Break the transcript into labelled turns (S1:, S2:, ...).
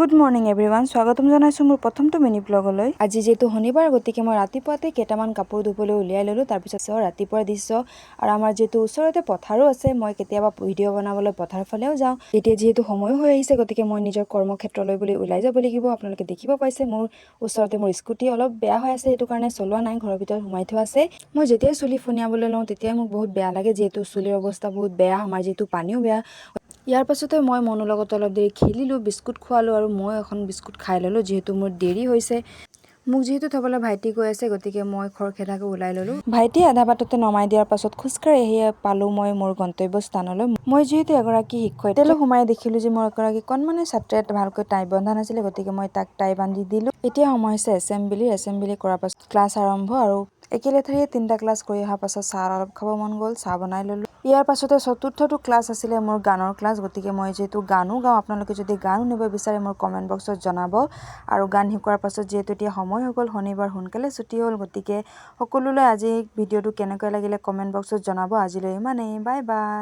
S1: Good morning everyone, স্বাগতম জনাইছোঁ মোৰ প্ৰথমটো মিনি ব্লগলৈ। আজি যিহেতু শনিবাৰ, গতিকে মই ৰাতিপুৱাতে কেইটামান কাপোৰ ধুবলৈ উলিয়াই ল'লোঁ। তাৰপিছত ৰাতিপুৱাৰ দৃশ্য, আৰু আমাৰ যিহেতু ওচৰতে পথাৰো আছে, মই কেতিয়াবা ভিডিঅ' বনাবলৈ পথাৰ ফালেও যাওঁ। এতিয়া যিহেতু সময়ো হৈ আহিছে, গতিকে মই নিজৰ কৰ্মক্ষেত্ৰলৈ বুলি ওলাই যাব লাগিব। আপোনালোকে দেখিব পাইছে মোৰ ওচৰতে মোৰ স্কুটি অলপ বেয়া হৈ আছে, সেইটো কাৰণে চলোৱা নাই, ঘৰৰ ভিতৰত সোমাই থোৱা আছে। মই যেতিয়াই চুলি ফনিয়াবলৈ লওঁ তেতিয়াই মোক বহুত বেয়া লাগে, যিহেতু চুলিৰ অৱস্থা বহুত বেয়া, আমাৰ যিহেতু পানীও বেয়া। ইয়াৰ পাছতে মই মনৰ লগত অলপ দেৰি খেলিলোঁ, বিস্কুট খোৱালোঁ, আৰু মই এখন বিস্কুট খাই ল'লোঁ, যিহেতু মোৰ দেৰি হৈছে। মোক যিহেতু থবলৈ ভাইটি গৈ আছে, গতিকে মই খৰখেদাকৈ ওলাই ল'লোঁ। ভাইটি আধা বাটতে নমাই দিয়াৰ পাছত খোজকাঢ়ি আহিয়ে পালোঁ মই মোৰ গন্তব্য স্থানলৈ। মই যিহেতু এগৰাকী শিক্ষয়িত্ৰী, সোমাই দেখিলোঁ যে মোৰ এগৰাকী কণমানি ছাত্ৰীয়ে ভালকৈ টাই বন্ধা নাছিলে, গতিকে মই তাক টাই বান্ধি দিলোঁ। এতিয়া সময় হৈছে এছেম্বলি কৰাৰ পাছত ক্লাছ আৰম্ভ, আৰু একেলেঠাৰিয়ে 3টা ক্লাছ কৰি অহাৰ পাছত চাহ অলপ খাব মন গ'ল, চাহ বনাই ল'লোঁ। ইয়াৰ পাছতে চতুৰ্থটো ক্লাছ আছিলে মোৰ গানৰ ক্লাছ, গতিকে মই যিহেতু গানো গাওঁ, আপোনালোকে যদি গান শুনিব বিচাৰে মোৰ কমেণ্ট বক্সত জনাব। আৰু গান শিকোৱাৰ পাছত যিহেতু এতিয়া সময় হৈ গ'ল, শনিবাৰ সোনকালে ছুটি হ'ল, গতিকে সকলোলৈ আজি ভিডিঅ'টো কেনেকৈ লাগিলে কমেণ্ট বক্সত জনাব। আজিলৈ ইমানেই, বাই বাই।